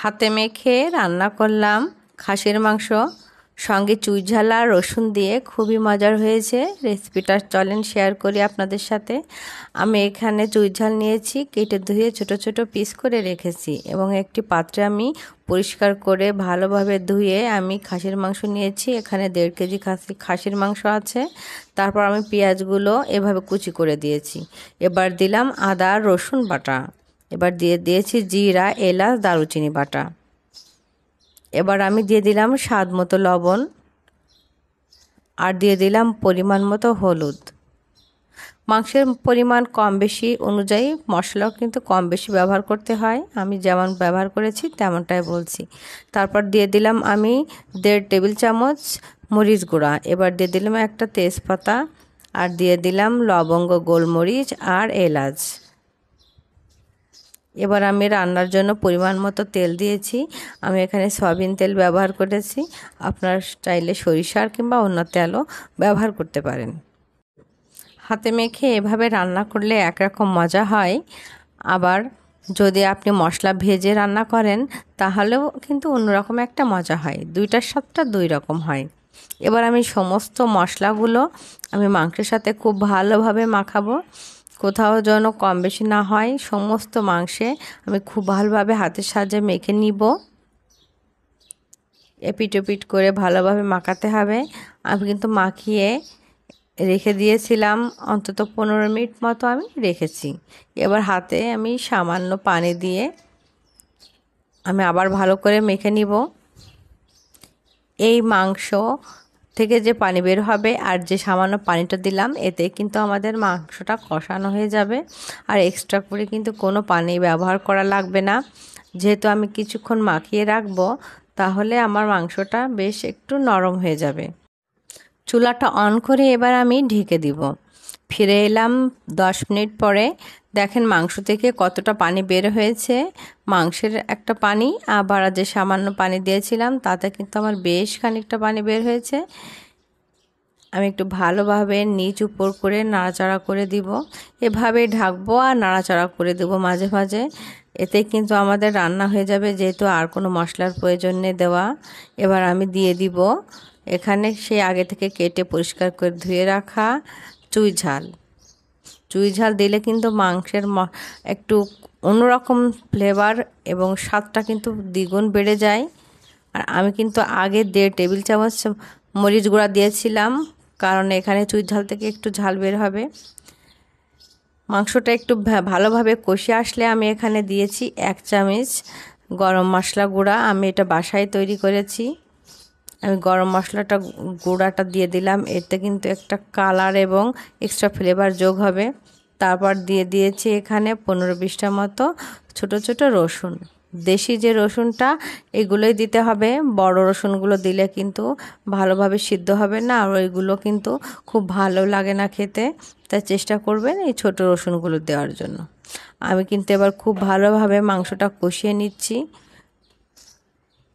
হাতে মেখে রান্না করলাম খাসির মাংস, সঙ্গে চুই ঝাল আর রসুন দিয়ে। খুবই মজার হয়েছে। রেসিপিটা চলেন শেয়ার করি আপনাদের সাথে। আমি এখানে চুই ঝাল নিয়েছি, কেটে ধুয়ে ছোট ছোট পিস করে রেখেছি এবং একটি পাত্রে আমি পরিষ্কার করে ভালোভাবে ধুয়ে আমি খাসির মাংস নিয়েছি। এখানে 1.5 কেজি খাসির মাংস আছে। তারপর আমি পেঁয়াজগুলো এভাবে কুচি করে দিয়েছি। এবার দিলাম আদা রসুন বাটা, এবার দিয়েছি জিরা এলাচ দারুচিনি বাটা। এবার আমি দিয়ে দিলাম স্বাদ মতো লবণ আর দিয়ে দিলাম পরিমাণ মতো হলুদ। মাংসের পরিমাণ কম বেশি অনুযায়ী মশলাও কিন্তু কম বেশি ব্যবহার করতে হয়। আমি যেমন ব্যবহার করেছি তেমনটাই বলছি। তারপর দিয়ে দিলাম আমি 1.5 টেবিল চামচ মরিচ গুঁড়া। এবার দিয়ে দিলাম একটা তেজপাতা আর দিয়ে দিলাম লবঙ্গ, গোলমরিচ আর এলাচ। এবার আমি রান্নার জন্য পরিমাণ মতো তেল দিয়েছি। আমি এখানে সয়াবিন তেল ব্যবহার করেছি। আপনারা চাইলে সরিষার কিংবা অন্য তেলও ব্যবহার করতে পারেন। হাতে মেখে এভাবে রান্না করলে একরকম মজা হয়, আবার যদি আপনি মশলা ভেজে রান্না করেন তাহলেও কিন্তু অন্যরকম একটা মজা হয়। দুইটার স্বাদটা দুই রকম হয়। এবার আমি সমস্ত মশলাগুলো আমি মাংসের সাথে খুব ভালোভাবে মাখাবো, কোথাও যেন কম বেশি না হয়। সমস্ত মাংসে আমি খুব ভালোভাবে হাতের সাহায্যে মেখে নিব। এপিট ওপিট করে ভালোভাবে মাখাতে হবে। আমি কিন্তু মাখিয়ে রেখে দিয়েছিলাম, অন্তত 15 মিনিট মতো আমি রেখেছি। এবার হাতে আমি সামান্য পানি দিয়ে আমি আবার ভালো করে মেখে নিব। এই মাংস থেকে যে পানি বের হবে আর যে সামান্য পানিটা দিলাম, এতে কিন্তু আমাদের মাংসটা কষানো হয়ে যাবে। আর এক্সট্রা করে কিন্তু কোনো পানি ব্যবহার করা লাগবে না। যেহেতু আমি কিছুক্ষণ মাখিয়ে রাখবো, তাহলে আমার মাংসটা বেশ একটু নরম হয়ে যাবে। চুলাটা অন করে এবার আমি ঢেকে দিব। ফিরে এলাম 10 মিনিট পরে। দেখেন মাংস থেকে কতটা পানি বের হয়েছে। মাংসের একটা পানি, আবার যে সামান্য পানি দিয়েছিলাম তাতে কিন্তু আমার বেশ খানিকটা পানি বের হয়েছে। আমি একটু ভালোভাবে নিচ উপর করে নাড়াচাড়া করে দিব। এভাবে ঢাকবো আর নাড়াচাড়া করে দেবো মাঝে মাঝে। এতে কিন্তু আমাদের রান্না হয়ে যাবে, যেহেতু আর কোনো মশলার প্রয়োজন নেই দেওয়া। এবার আমি দিয়ে দিব এখানে সেই আগে থেকে কেটে পরিষ্কার করে ধুয়ে রাখা চুই ঝাল। চুই ঝাল দিলে কিন্তু মাংসের একটু অন্যরকম ফ্লেভার এবং স্বাদটা কিন্তু দ্বিগুণ বেড়ে যায়। আর আমি কিন্তু আগে 1.5 টেবিল চামচ মরিচ গুঁড়া দিয়েছিলাম, কারণ এখানে চুই ঝাল থেকে একটু ঝাল বের হবে। মাংসটা একটু ভালোভাবে কষে আসলে আমি এখানে দিয়েছি 1 চামচ গরম মশলা গুঁড়া। আমি এটা বাসায় তৈরি করেছি। আমি গরম মশলাটা গুঁড়াটা দিয়ে দিলাম, এতে কিন্তু একটা কালার এবং এক্সট্রা ফ্লেভার যোগ হবে। তারপর দিয়ে দিয়েছি এখানে 15-20টা মতো ছোট ছোট রসুন। দেশি যে রসুনটা, এগুলোই দিতে হবে। বড় রসুনগুলো দিলে কিন্তু ভালোভাবে সিদ্ধ হবে না, আর ওইগুলো কিন্তু খুব ভালো লাগে না খেতে। তাই চেষ্টা করবেন এই ছোট রসুনগুলো দেওয়ার জন্য। আমি কিন্তু এবার খুব ভালোভাবে মাংসটা কষিয়ে নিচ্ছি।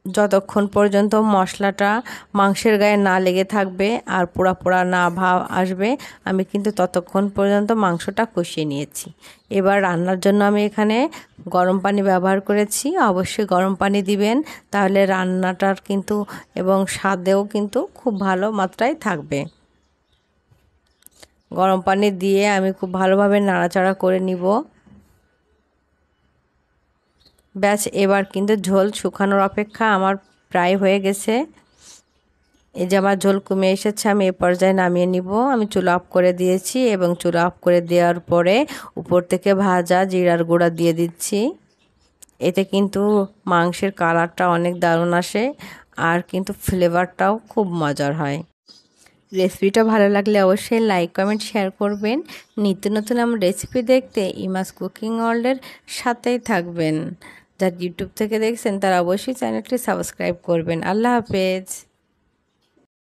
যতক্ষণ পর্যন্ত মশলাটা মাংসের গায়ে না লেগে থাকবে আর পোড়া পোড়া না ভাব আসবে, আমি কিন্তু ততক্ষণ পর্যন্ত মাংসটা কষিয়ে নিয়েছি। এবার রান্নার জন্য আমি এখানে গরম পানি ব্যবহার করেছি। অবশ্যই গরম পানি দিবেন, তাহলে রান্নাটার কিন্তু এবং স্বাদেও কিন্তু খুব ভালো মাত্রায় থাকবে। গরম পানি দিয়ে আমি খুব ভালোভাবে নাড়াচাড়া করে নিব। ব্যাস, এবার কিন্তু ঝোল শুকানোর অপেক্ষা আমার প্রায় হয়ে গেছে। এই যে আমার ঝোল কমে এসেছে, আমি এ পর্যায়ে নামিয়ে নিব। আমি চুলা অফ করে দিয়েছি এবং চুলা অফ করে দেওয়ার পরে উপর থেকে ভাজা জিরার গুঁড়া দিয়ে দিচ্ছি। এতে কিন্তু মাংসের কালারটা অনেক দারুণ আসে আর কিন্তু ফ্লেভারটাও খুব মজার হয়। রেসিপিটা ভালো লাগলে অবশ্যই লাইক কমেন্ট শেয়ার করবেন। নিত্য নতুন আমার রেসিপি দেখতে ইমাস কুকিং ওয়ার্ল্ডের সাথেই থাকবেন। যারা ইউটিউব থেকে দেখছেন তারা অবশ্যই চ্যানেলটি সাবস্ক্রাইব করবেন। আল্লাহ হাফেজ।